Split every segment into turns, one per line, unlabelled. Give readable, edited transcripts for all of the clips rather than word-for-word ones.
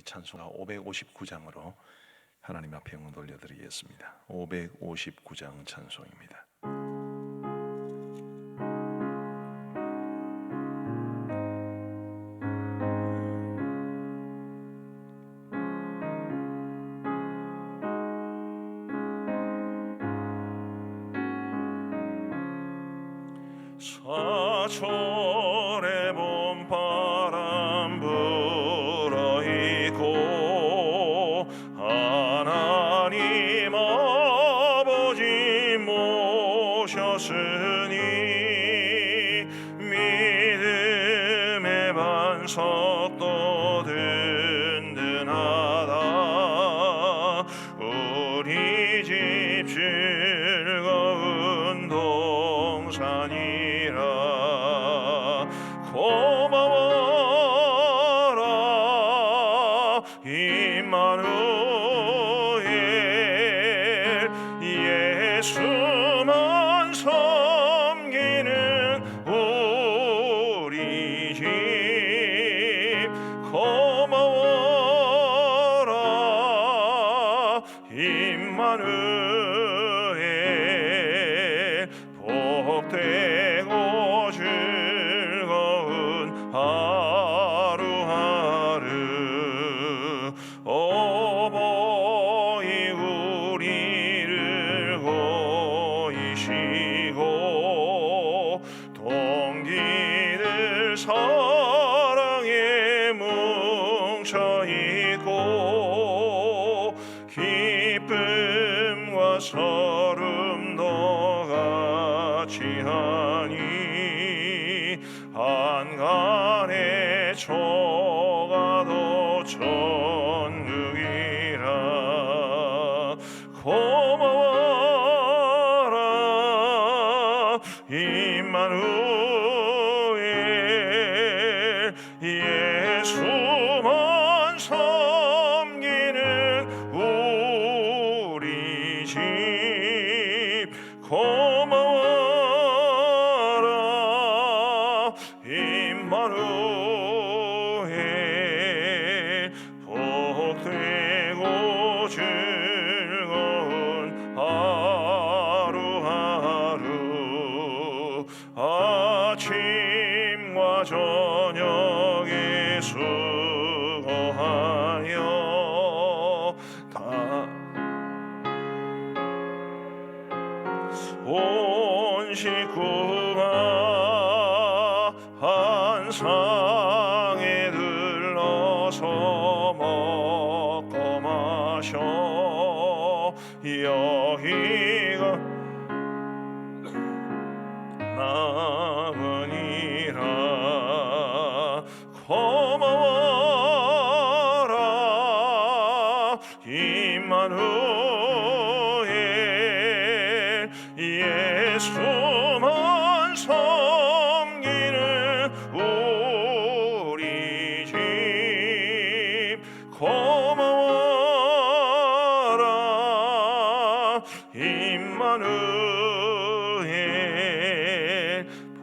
찬송 559장으로 하나님 앞에 영광 돌려드리겠습니다. 559장 찬송입니다.
사철의 봄바람 불어있고 하나님 아버지 모셨으니 믿음의 반석도 든든하다. 우리 집 즐거운 동산이라. 고마워라 임마누엘, 예수만 섬기는 우리 집. 고마워라 임마누엘, 복되고 즐거운 하루하루. 어버이 우리를 고이시고 동기들 사랑에 뭉쳐있고 기쁨과 서름도 같이 하니 한간의 초가도 천국이라. 고마워라 임마누엘, 예수만 섬기는 우리 집. 고마워라 임마누엘, 복되고 즐거운 하루하루. 아침과 저녁에 수고하여 온 식구가 한 상에 들러서 먹고 마셔. 여기가 나으니라. 고마워라 임마누엘, 예수만 섬기는 우리 집. 고마워라 임마누엘,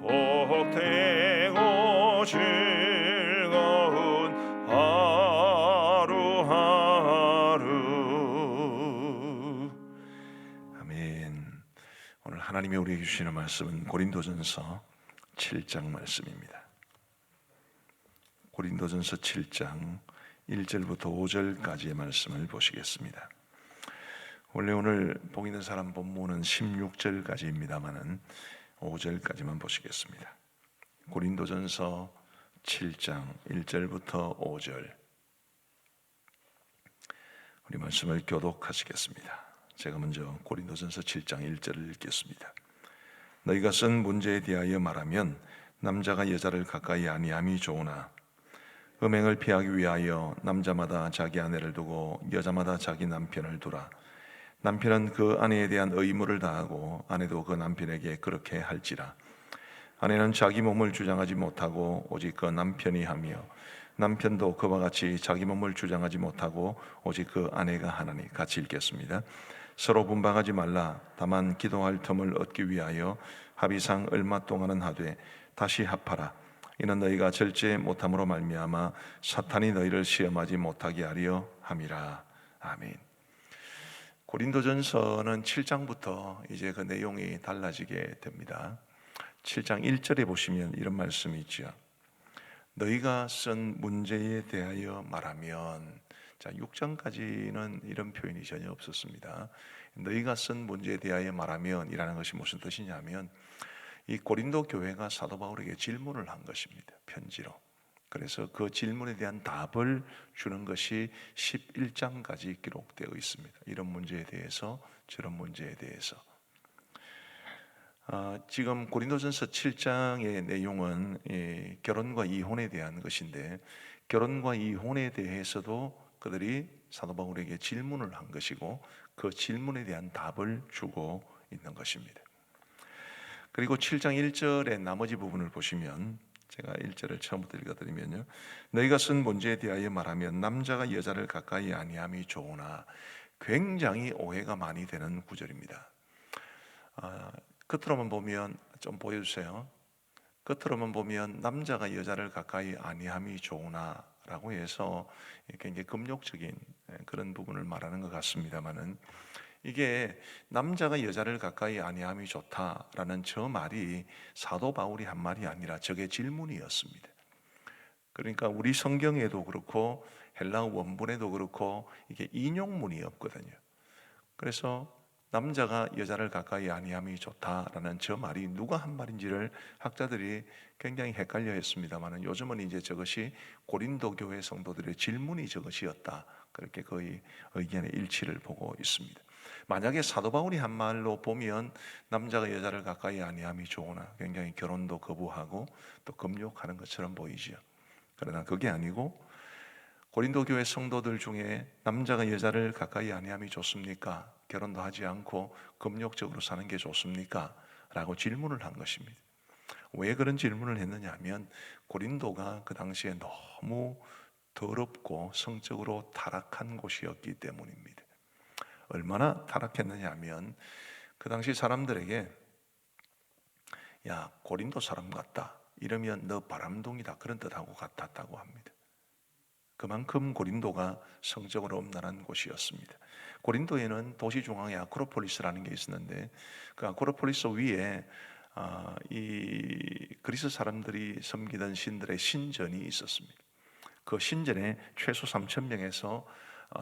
복되고 즐거운 하루하루.
아멘. 오늘 하나님이 우리에게 주시는 말씀은 고린도전서 7장 말씀입니다. 고린도전서 7장 1절부터 5절까지의 말씀을 보시겠습니다. 원래 오늘 복 있는 사람 본문은 16절까지입니다만은 5절까지만 보시겠습니다. 고린도전서 7장 1절부터 5절, 우리 말씀을 교독하시겠습니다. 제가 먼저 고린도전서 7장 1절을 읽겠습니다. 너희가 쓴 문제에 대하여 말하면 남자가 여자를 가까이 아니함이 좋으나 음행을 피하기 위하여 남자마다 자기 아내를 두고 여자마다 자기 남편을 두라. 남편은 그 아내에 대한 의무를 다하고 아내도 그 남편에게 그렇게 할지라. 아내는 자기 몸을 주장하지 못하고 오직 그 남편이 하며 남편도 그와 같이 자기 몸을 주장하지 못하고 오직 그 아내가 하나니. 같이 읽겠습니다. 서로 분방하지 말라. 다만 기도할 틈을 얻기 위하여 합의상 얼마 동안은 하되 다시 합하라. 이는 너희가 절제 못함으로 말미암아 사탄이 너희를 시험하지 못하게 하려 함이라. 아멘. 고린도전서는 7장부터 이제 그 내용이 달라지게 됩니다. 7장 1절에 보시면 이런 말씀이 있죠. 너희가 쓴 문제에 대하여 말하면, 자 6장까지는 이런 표현이 전혀 없었습니다. 너희가 쓴 문제에 대하여 말하면 이라는 것이 무슨 뜻이냐면, 이 고린도 교회가 사도 바울에게 질문을 한 것입니다. 편지로. 그래서 그 질문에 대한 답을 주는 것이 11장까지 기록되어 있습니다. 이런 문제에 대해서, 저런 문제에 대해서. 지금 고린도전서 7장의 내용은 결혼과 이혼에 대한 것인데, 결혼과 이혼에 대해서도 그들이 사도 바울에게 질문을 한 것이고, 그 질문에 대한 답을 주고 있는 것입니다. 그리고 7장 1절의 나머지 부분을 보시면, 제가 1절을 처음부터 읽어드리면요, 너희가 쓴 문제에 대하여 말하면 남자가 여자를 가까이 아니함이 좋으나, 굉장히 오해가 많이 되는 구절입니다. 겉으로만 보면, 좀 보여주세요. 겉으로만 보면 남자가 여자를 가까이 아니함이 좋으나 라고 해서 굉장히 금욕적인 그런 부분을 말하는 것 같습니다만은, 이게 남자가 여자를 가까이 아니함이 좋다라는 저 말이 사도 바울이 한 말이 아니라 저게 질문이었습니다. 그러니까 우리 성경에도 그렇고 헬라어 원문에도 그렇고 이게 인용문이 없거든요. 그래서 남자가 여자를 가까이 아니함이 좋다라는 저 말이 누가 한 말인지를 학자들이 굉장히 헷갈려 했습니다만, 요즘은 이제 저것이 고린도 교회 성도들의 질문이 저것이었다, 그렇게 거의 의견의 일치를 보고 있습니다. 만약에 사도 바울이 한 말로 보면 남자가 여자를 가까이 아니함이 좋으나 굉장히 결혼도 거부하고 또 금욕하는 것처럼 보이죠. 그러나 그게 아니고, 고린도 교회 성도들 중에 남자가 여자를 가까이 아니함이 좋습니까? 결혼도 하지 않고 금욕적으로 사는 게 좋습니까? 라고 질문을 한 것입니다. 왜 그런 질문을 했느냐 하면, 고린도가 그 당시에 너무 더럽고 성적으로 타락한 곳이었기 때문입니다. 얼마나 타락했느냐 하면, 그 당시 사람들에게 야 고린도 사람 같다 이러면 너 바람둥이다, 그런 뜻하고 같았다고 합니다. 그만큼 고린도가 성적으로 음란한 곳이었습니다. 고린도에는 도시 중앙에 아크로폴리스라는 게 있었는데, 그 아크로폴리스 위에 이 그리스 사람들이 섬기던 신들의 신전이 있었습니다. 그 신전에 최소 3,000명에서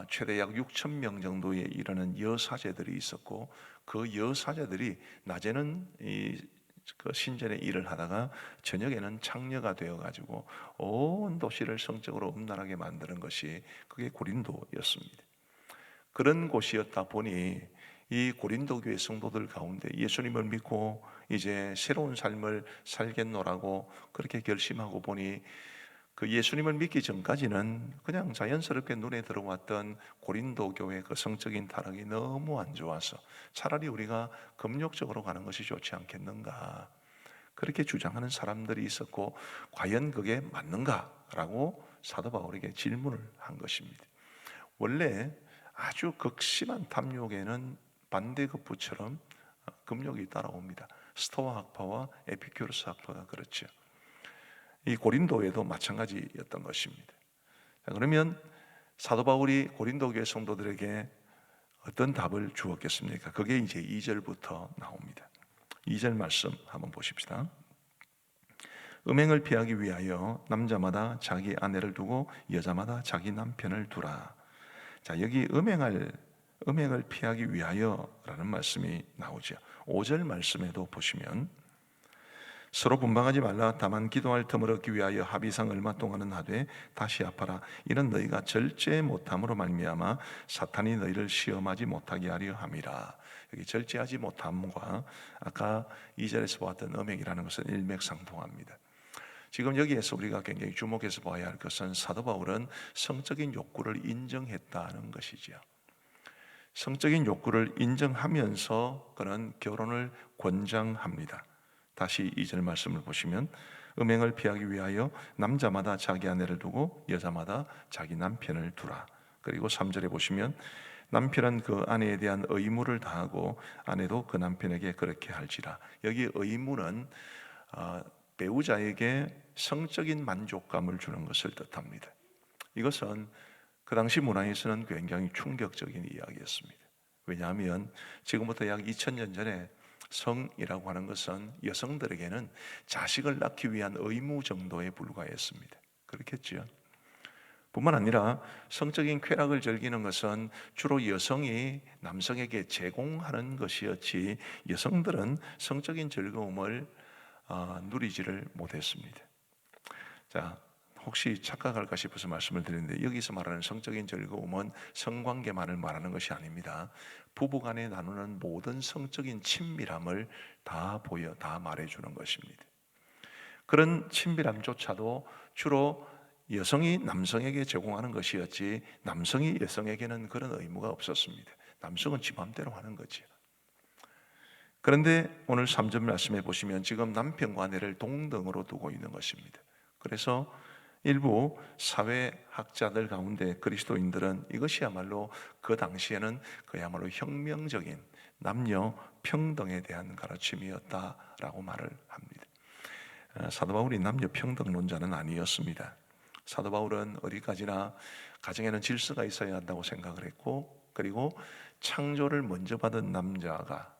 최대 약 6,000명 정도에 이르는 여사제들이 있었고, 그 여사제들이 낮에는 그 신전의 일을 하다가 저녁에는 창녀가 되어 가지고 온 도시를 성적으로 음란하게 만드는 것이 그게 고린도였습니다. 그런 곳이었다 보니 이 고린도 교회 성도들 가운데 예수님을 믿고 이제 새로운 삶을 살겠노라고 그렇게 결심하고 보니, 그 예수님을 믿기 전까지는 그냥 자연스럽게 눈에 들어왔던 고린도 교회 그 성적인 타락이 너무 안 좋아서 차라리 우리가 금욕적으로 가는 것이 좋지 않겠는가, 그렇게 주장하는 사람들이 있었고, 과연 그게 맞는가라고 사도 바울에게 질문을 한 것입니다. 원래 아주 극심한 탐욕에는 반대급부처럼 금욕이 따라옵니다. 스토아 학파와 에피큐로스 학파가 그렇죠. 이 고린도에도 마찬가지였던 것입니다. 그러면 사도 바울이 고린도 교회 성도들에게 어떤 답을 주었겠습니까? 그게 이제 2절부터 나옵니다. 2절 말씀 한번 보십시다. 음행을 피하기 위하여 남자마다 자기 아내를 두고 여자마다 자기 남편을 두라. 자, 여기 음행을 피하기 위하여라는 말씀이 나오죠. 5절 말씀에도 보시면, 서로 분방하지 말라. 다만 기도할 틈을 얻기 위하여 합의상 얼마 동안은 하되 다시 합하라. 이는 너희가 절제 못함으로 말미암아 사탄이 너희를 시험하지 못하게 하려 함이라. 여기 절제하지 못함과 아까 2절에서 보았던 음행이라는 것은 일맥상통합니다. 지금 여기에서 우리가 굉장히 주목해서 봐야 할 것은, 사도 바울은 성적인 욕구를 인정했다는 것이죠. 성적인 욕구를 인정하면서 그는 결혼을 권장합니다. 다시 2절 말씀을 보시면, 음행을 피하기 위하여 남자마다 자기 아내를 두고 여자마다 자기 남편을 두라. 그리고 3절에 보시면, 남편은 그 아내에 대한 의무를 다하고 아내도 그 남편에게 그렇게 할지라. 여기 의무는 배우자에게 성적인 만족감을 주는 것을 뜻합니다. 이것은 그 당시 문화에서는 굉장히 충격적인 이야기였습니다. 왜냐하면 지금부터 약 2000년 전에 성이라고 하는 것은 여성들에게는 자식을 낳기 위한 의무 정도에 불과했습니다. 그렇겠지요. 뿐만 아니라 성적인 쾌락을 즐기는 것은 주로 여성이 남성에게 제공하는 것이었지 여성들은 성적인 즐거움을 누리지를 못했습니다. 자, 혹시 착각할까 싶어서 말씀을 드리는데 여기서 말하는 성적인 즐거움은 성관계만을 말하는 것이 아닙니다. 부부간에 나누는 모든 성적인 친밀함을 다 말해주는 것입니다. 그런 친밀함조차도 주로 여성이 남성에게 제공하는 것이었지 남성이 여성에게는 그런 의무가 없었습니다. 남성은 지 맘대로 하는 거지요. 그런데 오늘 3절 말씀해 보시면 지금 남편과 아내를 동등으로 두고 있는 것입니다. 그래서 일부 사회학자들 가운데 그리스도인들은 이것이야말로 그 당시에는 그야말로 혁명적인 남녀 평등에 대한 가르침이었다라고 말을 합니다. 사도 바울이 남녀 평등론자는 아니었습니다. 사도 바울은 어디까지나 가정에는 질서가 있어야 한다고 생각을 했고, 그리고 창조를 먼저 받은 남자가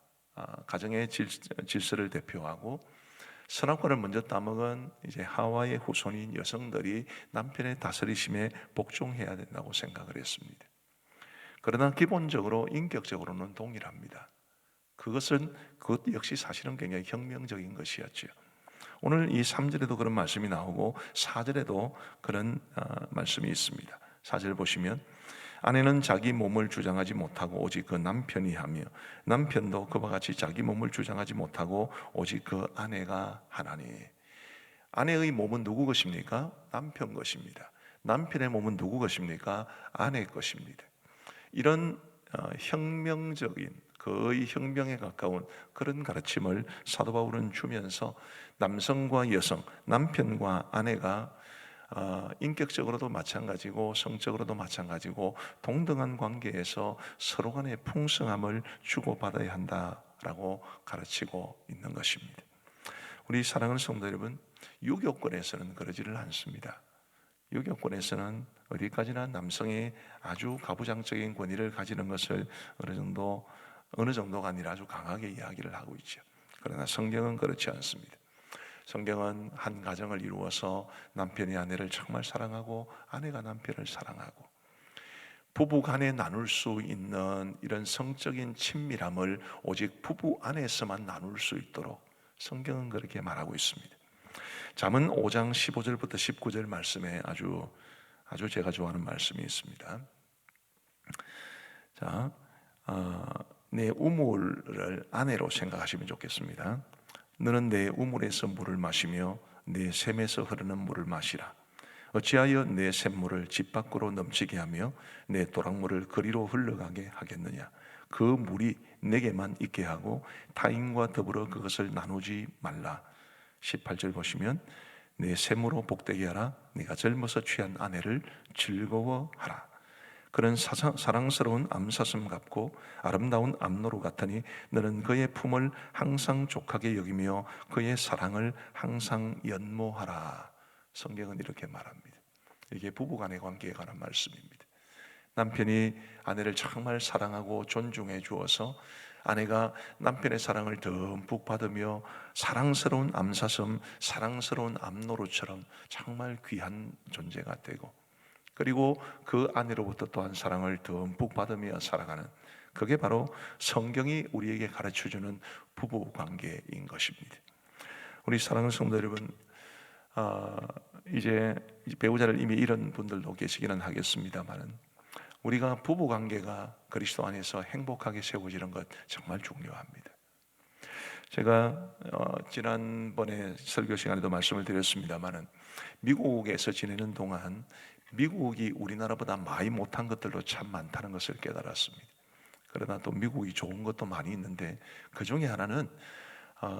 가정의 질서를 대표하고 선악과를 먼저 따먹은 이제 하와의 후손인 여성들이 남편의 다스리심에 복종해야 된다고 생각을 했습니다. 그러나 기본적으로 인격적으로는 동일합니다. 그것 역시 사실은 굉장히 혁명적인 것이었죠. 오늘 이 3절에도 그런 말씀이 나오고 4절에도 그런 말씀이 있습니다. 4절 보시면 아내는 자기 몸을 주장하지 못하고 오직 그 남편이 하며 남편도 그와 같이 자기 몸을 주장하지 못하고 오직 그 아내가 하나니. 아내의 몸은 누구 것입니까? 남편 것입니다. 남편의 몸은 누구 것입니까? 아내 것입니다. 이런 혁명적인 거의 혁명에 가까운 그런 가르침을 사도 바울은 주면서 남성과 여성, 남편과 아내가 인격적으로도 마찬가지고 성적으로도 마찬가지고 동등한 관계에서 서로 간의 풍성함을 주고받아야 한다라고 가르치고 있는 것입니다. 우리 사랑하는 성도 여러분, 유교권에서는 그러지를 않습니다. 유교권에서는 어디까지나 남성이 아주 가부장적인 권위를 가지는 것을 어느 정도가 아니라 아주 강하게 이야기를 하고 있죠. 그러나 성경은 그렇지 않습니다. 성경은 한 가정을 이루어서 남편이 아내를 정말 사랑하고 아내가 남편을 사랑하고 부부 간에 나눌 수 있는 이런 성적인 친밀함을 오직 부부 안에서만 나눌 수 있도록 성경은 그렇게 말하고 있습니다. 잠언 5장 15절부터 19절 말씀에 아주 제가 좋아하는 말씀이 있습니다. 자, 내 우물을 아내로 생각하시면 좋겠습니다. 너는 내 우물에서 물을 마시며 내 샘에서 흐르는 물을 마시라. 어찌하여 내 샘물을 집 밖으로 넘치게 하며 내 도랑물을 그리로 흘러가게 하겠느냐. 그 물이 내게만 있게 하고 타인과 더불어 그것을 나누지 말라. 18절 보시면 내 샘으로 복되게 하라. 네가 젊어서 취한 아내를 즐거워하라. 그는 사랑스러운 암사슴 같고 아름다운 암노루 같으니 너는 그의 품을 항상 족하게 여기며 그의 사랑을 항상 연모하라. 성경은 이렇게 말합니다. 이게 부부간의 관계에 관한 말씀입니다. 남편이 아내를 정말 사랑하고 존중해 주어서 아내가 남편의 사랑을 듬뿍 받으며 사랑스러운 암사슴, 사랑스러운 암노루처럼 정말 귀한 존재가 되고, 그리고 그 아내로부터 또한 사랑을 듬뿍 받으며 살아가는, 그게 바로 성경이 우리에게 가르쳐주는 부부 관계인 것입니다. 우리 사랑하는 성도 여러분, 이제 배우자를 이미 잃은 분들도 계시기는 하겠습니다만 우리가 부부 관계가 그리스도 안에서 행복하게 세워지는 것 정말 중요합니다. 제가 지난번에 설교 시간에도 말씀을 드렸습니다만 미국에서 지내는 동안 미국이 우리나라보다 많이 못한 것들도 참 많다는 것을 깨달았습니다. 그러나 또 미국이 좋은 것도 많이 있는데 그 중에 하나는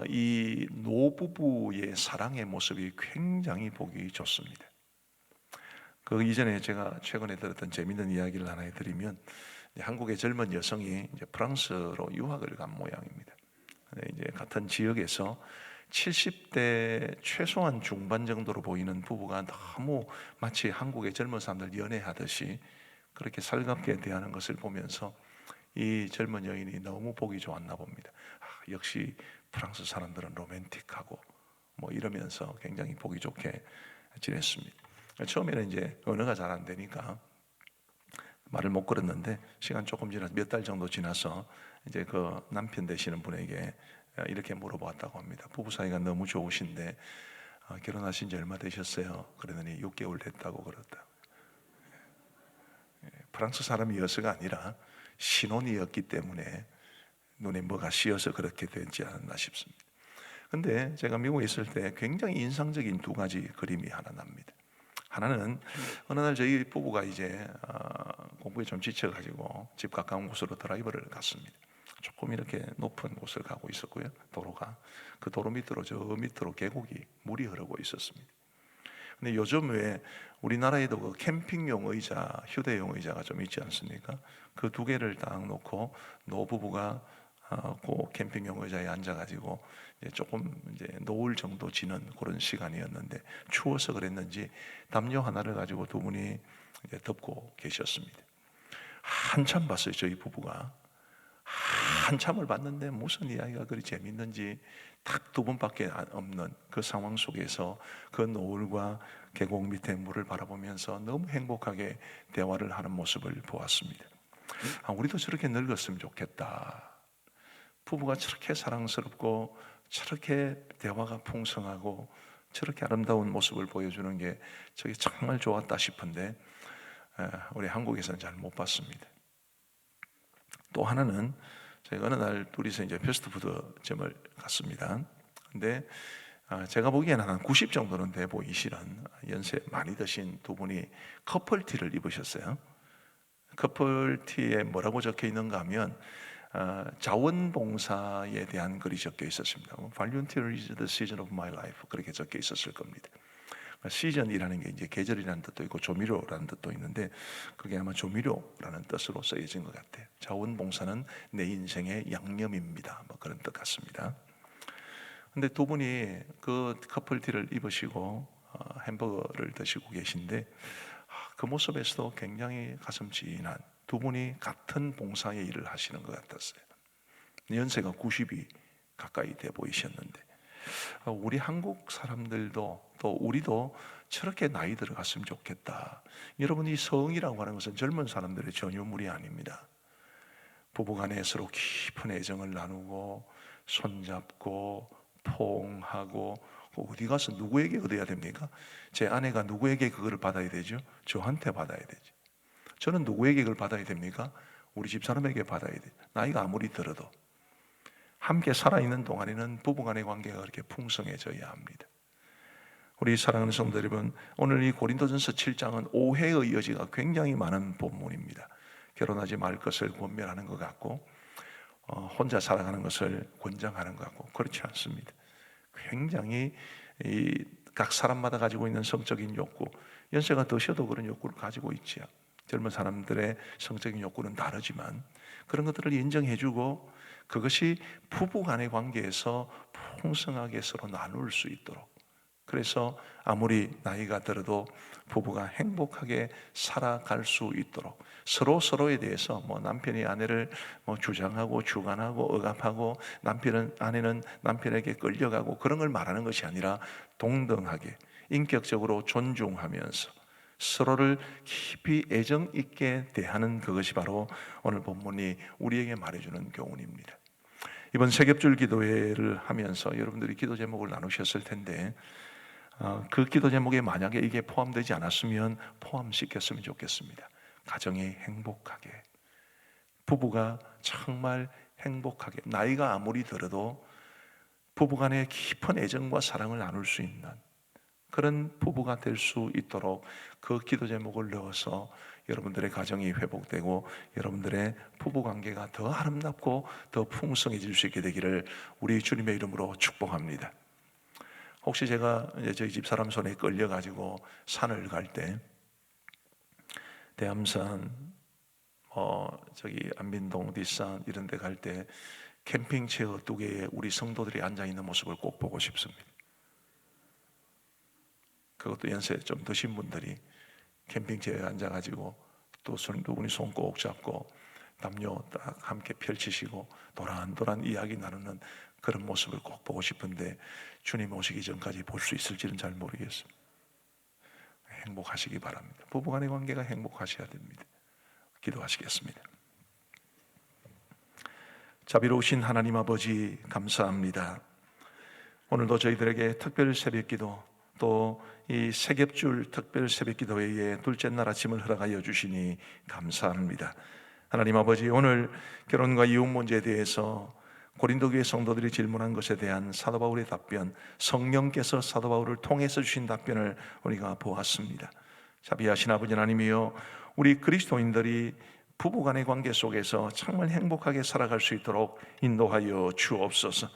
이 노부부의 사랑의 모습이 굉장히 보기 좋습니다. 그 이전에 제가 최근에 들었던 재미있는 이야기를 하나 해드리면, 한국의 젊은 여성이 이제 프랑스로 유학을 간 모양입니다. 이제 같은 지역에서 70대 최소한 중반 정도로 보이는 부부가 너무 마치 한국의 젊은 사람들 연애하듯이 그렇게 살갑게 대하는 것을 보면서 이 젊은 여인이 너무 보기 좋았나 봅니다. 역시 프랑스 사람들은 로맨틱하고 뭐 이러면서 굉장히 보기 좋게 지냈습니다. 처음에는 이제 언어가 잘 안 되니까 말을 못 걸었는데 시간 조금 지나서 몇 달 정도 지나서 이제 그 남편 되시는 분에게 이렇게 물어봤다고 합니다. 부부 사이가 너무 좋으신데 결혼하신 지 얼마 되셨어요? 그러더니 6개월 됐다고 그랬다. 프랑스 사람이어서가 아니라 신혼이었기 때문에 눈에 뭐가 씌어서 그렇게 되지 않았나 싶습니다. 근데 제가 미국에 있을 때 굉장히 인상적인 두 가지 그림이 하나 납니다. 하나는 어느 날 저희 부부가 이제 공부에 좀 지쳐가지고 집 가까운 곳으로 드라이브를 갔습니다. 조금 이렇게 높은 곳을 가고 있었고요. 도로가 그 도로 밑으로 저 밑으로 계곡이 물이 흐르고 있었습니다. 근데 요즘 왜 우리나라에도 그 캠핑용 의자, 휴대용 의자가 좀 있지 않습니까? 그 두 개를 딱 놓고 노부부가 그 캠핑용 의자에 앉아가지고 조금 이제 노을 정도 지는 그런 시간이었는데 추워서 그랬는지 담요 하나를 가지고 두 분이 이제 덮고 계셨습니다. 한참 봤어요, 저희 부부가. 한참을 봤는데 무슨 이야기가 그리 재밌는지 딱 두 분밖에 없는 그 상황 속에서 그 노을과 계곡 밑에 물을 바라보면서 너무 행복하게 대화를 하는 모습을 보았습니다. 우리도 저렇게 늙었으면 좋겠다. 부부가 저렇게 사랑스럽고 저렇게 대화가 풍성하고 저렇게 아름다운 모습을 보여주는 게 저게 정말 좋았다 싶은데 우리 한국에서는 잘 못 봤습니다. 또 하나는 저희가 어느 날 둘이서 이제 패스트푸드점을 갔습니다. 근데 제가 보기에는 한 90 정도는 돼 보이시는 연세 많이 드신 두 분이 커플티를 입으셨어요. 커플티에 뭐라고 적혀 있는가 하면 자원봉사에 대한 글이 적혀 있었습니다. Volunteer is the season of my life 그렇게 적혀 있었을 겁니다. 시즌이라는 게 이제 계절이라는 뜻도 있고 조미료라는 뜻도 있는데 그게 아마 조미료라는 뜻으로 쓰여진 것 같아요. 자원봉사는 내 인생의 양념입니다. 뭐 그런 뜻 같습니다. 근데 두 분이 그 커플티를 입으시고 햄버거를 드시고 계신데 그 모습에서도 굉장히 가슴진한 두 분이 같은 봉사의 일을 하시는 것 같았어요. 연세가 90이 가까이 돼 보이셨는데 우리 한국 사람들도 또 우리도 저렇게 나이 들어갔으면 좋겠다. 여러분 이 성이라고 하는 것은 젊은 사람들의 전유물이 아닙니다. 부부간에 서로 깊은 애정을 나누고 손잡고 포옹하고 어디 가서 누구에게 얻어야 됩니까? 제 아내가 누구에게 그거를 받아야 되죠? 저한테 받아야 되죠. 저는 누구에게 그걸 받아야 됩니까? 우리 집사람에게 받아야 돼요. 나이가 아무리 들어도 함께 살아있는 동안에는 부부간의 관계가 그렇게 풍성해져야 합니다. 우리 사랑하는 성도 여러분, 오늘 이 고린도전서 7장은 오해의 여지가 굉장히 많은 본문입니다. 결혼하지 말 것을 권면하는 것 같고 혼자 살아가는 것을 권장하는 것 같고 그렇지 않습니다. 굉장히 각 사람마다 가지고 있는 성적인 욕구, 연세가 드셔도 그런 욕구를 가지고 있지요. 젊은 사람들의 성적인 욕구는 다르지만 그런 것들을 인정해주고 그것이 부부간의 관계에서 풍성하게 서로 나눌 수 있도록, 그래서 아무리 나이가 들어도 부부가 행복하게 살아갈 수 있도록 서로에 대해서 뭐 남편이 아내를 뭐 주장하고 주관하고 억압하고 아내는 남편에게 끌려가고 그런 걸 말하는 것이 아니라 동등하게 인격적으로 존중하면서 서로를 깊이 애정 있게 대하는 그것이 바로 오늘 본문이 우리에게 말해주는 교훈입니다. 이번 세겹줄 기도회를 하면서 여러분들이 기도 제목을 나누셨을 텐데 그 기도 제목에 만약에 이게 포함되지 않았으면 포함시켰으면 좋겠습니다. 가정이 행복하게, 부부가 정말 행복하게, 나이가 아무리 들어도 부부간의 깊은 애정과 사랑을 나눌 수 있는 그런 부부가 될 수 있도록 그 기도 제목을 넣어서 여러분들의 가정이 회복되고 여러분들의 부부관계가 더 아름답고 더 풍성해질 수 있게 되기를 우리 주님의 이름으로 축복합니다. 혹시 제가 이제 저희 집사람 손에 끌려가지고 산을 갈 때 대암산, 저기 안민동, 뒷산 이런 데 갈 때 캠핑 체어 2개에 우리 성도들이 앉아있는 모습을 꼭 보고 싶습니다. 그것도 연세 좀 드신 분들이 캠핑 체어에 앉아가지고 또 두 분이 손 꼭 잡고 담요 딱 함께 펼치시고 도란도란 이야기 나누는 그런 모습을 꼭 보고 싶은데 주님 오시기 전까지 볼 수 있을지는 잘 모르겠습니다. 행복하시기 바랍니다. 부부간의 관계가 행복하셔야 됩니다. 기도하시겠습니다. 자비로우신 하나님 아버지, 감사합니다. 오늘도 저희들에게 특별 새벽기도, 또 이 세겹줄 특별 새벽기도회의 둘째 날 아침을 허락하여 주시니 감사합니다. 하나님 아버지, 오늘 결혼과 이혼 문제에 대해서 고린도 교회 성도들이 질문한 것에 대한 사도 바울의 답변, 성령께서 사도 바울을 통해서 주신 답변을 우리가 보았습니다. 자비하신 아버지 하나님이여, 우리 그리스도인들이 부부간의 관계 속에서 정말 행복하게 살아갈 수 있도록 인도하여 주옵소서.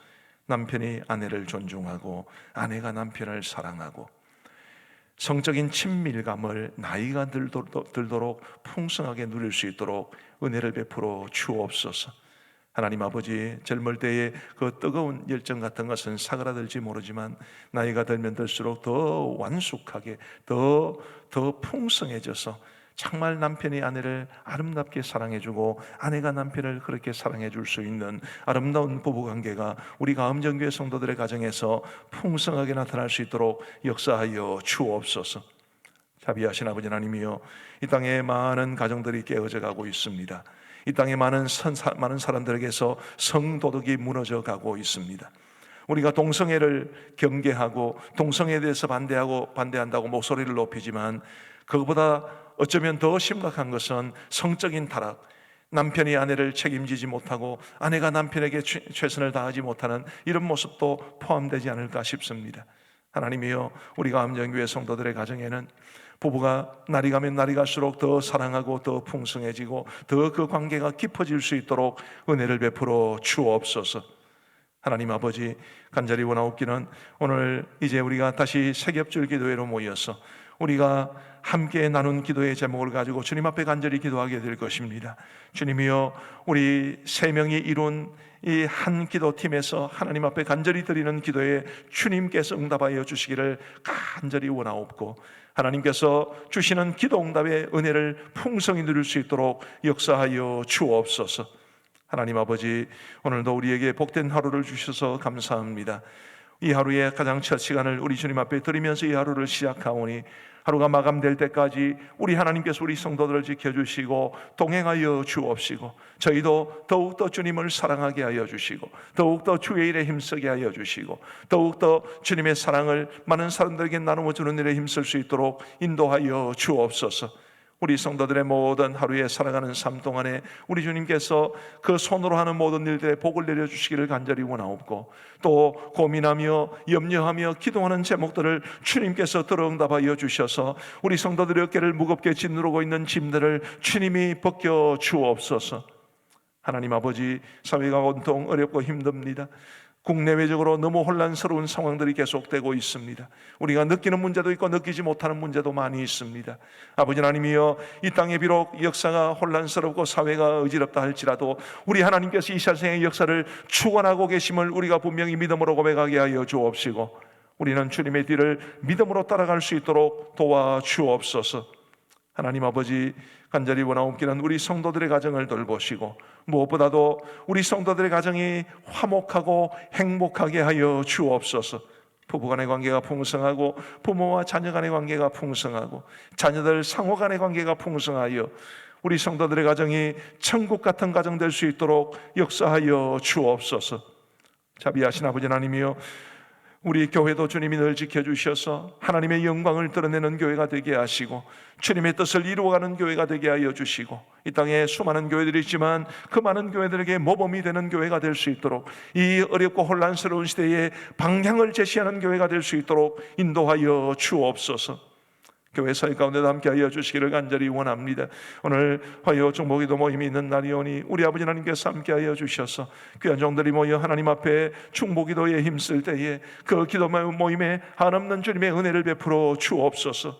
남편이 아내를 존중하고 아내가 남편을 사랑하고 성적인 친밀감을 나이가 들도록 풍성하게 누릴 수 있도록 은혜를 베풀어 주옵소서. 하나님 아버지, 젊을 때의 그 뜨거운 열정 같은 것은 사그라들지 모르지만 나이가 들면 들수록 더 완숙하게 더 풍성해져서 정말 남편이 아내를 아름답게 사랑해주고 아내가 남편을 그렇게 사랑해줄 수 있는 아름다운 부부관계가 우리 가음정교회 성도들의 가정에서 풍성하게 나타날 수 있도록 역사하여 주옵소서. 자비하신 아버지 하나님이여, 이 땅에 많은 가정들이 깨어져 가고 있습니다. 이 땅에 많은 사람들에게서 성도덕이 무너져 가고 있습니다. 우리가 동성애를 경계하고 동성애에 대해서 반대한다고 목소리를 높이지만 그것보다 어쩌면 더 심각한 것은 성적인 타락, 남편이 아내를 책임지지 못하고 아내가 남편에게 최선을 다하지 못하는 이런 모습도 포함되지 않을까 싶습니다. 하나님이여, 우리가 암정교회 성도들의 가정에는 부부가 날이 가면 날이 갈수록 더 사랑하고 더 풍성해지고 더 그 관계가 깊어질 수 있도록 은혜를 베풀어 주옵소서. 하나님 아버지, 간절히 원하옵기는 오늘 이제 우리가 다시 세겹줄 기도회로 모여서 우리가 함께 나눈 기도의 제목을 가지고 주님 앞에 간절히 기도하게 될 것입니다. 주님이여, 우리 세 명이 이룬 이 한 기도팀에서 하나님 앞에 간절히 드리는 기도에 주님께서 응답하여 주시기를 간절히 원하옵고, 하나님께서 주시는 기도 응답의 은혜를 풍성히 누릴 수 있도록 역사하여 주옵소서. 하나님 아버지, 오늘도 우리에게 복된 하루를 주셔서 감사합니다. 이 하루의 가장 첫 시간을 우리 주님 앞에 드리면서 이 하루를 시작하오니 하루가 마감될 때까지 우리 하나님께서 우리 성도들을 지켜주시고 동행하여 주옵시고, 저희도 더욱더 주님을 사랑하게 하여 주시고 더욱더 주의 일에 힘쓰게 하여 주시고 더욱더 주님의 사랑을 많은 사람들에게 나누어 주는 일에 힘쓸 수 있도록 인도하여 주옵소서. 우리 성도들의 모든 하루에 살아가는 삶 동안에 우리 주님께서 그 손으로 하는 모든 일들에 복을 내려주시기를 간절히 원하옵고, 또 고민하며 염려하며 기도하는 제목들을 주님께서 들어 응답하여 주셔서 우리 성도들의 어깨를 무겁게 짓누르고 있는 짐들을 주님이 벗겨 주옵소서. 하나님 아버지, 사회가 온통 어렵고 힘듭니다. 국내외적으로 너무 혼란스러운 상황들이 계속되고 있습니다. 우리가 느끼는 문제도 있고 느끼지 못하는 문제도 많이 있습니다. 아버지 하나님이여, 이 땅에 비록 역사가 혼란스럽고 사회가 어지럽다 할지라도 우리 하나님께서 이 세상의 역사를 주관하고 계심을 우리가 분명히 믿음으로 고백하게 하여 주옵시고, 우리는 주님의 뒤를 믿음으로 따라갈 수 있도록 도와주옵소서. 하나님 아버지, 간절히 원하옵기는 우리 성도들의 가정을 돌보시고 무엇보다도 우리 성도들의 가정이 화목하고 행복하게 하여 주옵소서. 부부간의 관계가 풍성하고 부모와 자녀 간의 관계가 풍성하고 자녀들 상호 간의 관계가 풍성하여 우리 성도들의 가정이 천국 같은 가정 될 수 있도록 역사하여 주옵소서. 자비하신 아버지 하나님이여, 우리 교회도 주님이 늘 지켜주셔서 하나님의 영광을 드러내는 교회가 되게 하시고 주님의 뜻을 이루어가는 교회가 되게 하여 주시고, 이 땅에 수많은 교회들이 있지만 그 많은 교회들에게 모범이 되는 교회가 될 수 있도록, 이 어렵고 혼란스러운 시대에 방향을 제시하는 교회가 될 수 있도록 인도하여 주옵소서. 교회 사회 가운데도 함께하여 주시기를 간절히 원합니다. 오늘 화요 중보기도 모임이 있는 날이오니 우리 아버지 하나님께서 함께하여 주셔서 귀한 종들이 모여 하나님 앞에 중보기도에 힘쓸 때에 그 기도 모임에 한없는 주님의 은혜를 베풀어 주옵소서.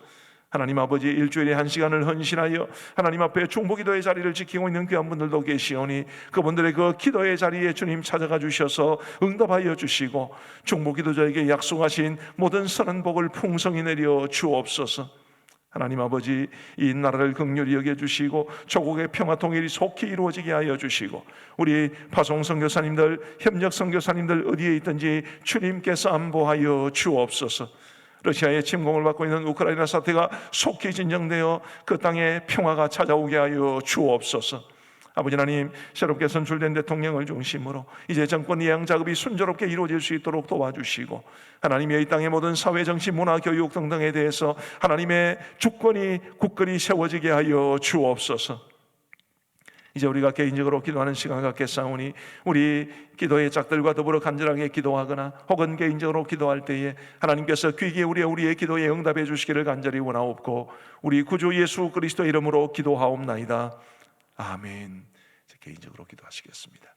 하나님 아버지, 일주일에 한 시간을 헌신하여 하나님 앞에 중보기도의 자리를 지키고 있는 귀한 분들도 계시오니 그분들의 그 기도의 자리에 주님 찾아가 주셔서 응답하여 주시고 중보기도자에게 약속하신 모든 선한 복을 풍성히 내려 주옵소서. 하나님 아버지, 이 나라를 긍휼히 여겨주시고 조국의 평화 통일이 속히 이루어지게 하여 주시고 우리 파송 선교사님들, 협력 선교사님들 어디에 있든지 주님께서 안보하여 주옵소서. 러시아의 침공을 받고 있는 우크라이나 사태가 속히 진정되어 그 땅에 평화가 찾아오게 하여 주옵소서. 아버지 하나님, 새롭게 선출된 대통령을 중심으로 이제 정권 예양 작업이 순조롭게 이루어질 수 있도록 도와주시고 하나님의 이 땅의 모든 사회, 정치, 문화, 교육 등등에 대해서 하나님의 주권이 굳건히 세워지게 하여 주옵소서. 이제 우리가 개인적으로 기도하는 시간 갖겠사오니 우리 기도의 짝들과 더불어 간절하게 기도하거나 혹은 개인적으로 기도할 때에 하나님께서 귀 기울여 우리의 기도에 응답해 주시기를 간절히 원하옵고 우리 구주 예수 그리스도의 이름으로 기도하옵나이다. 아멘. 개인적으로 기도하시겠습니다.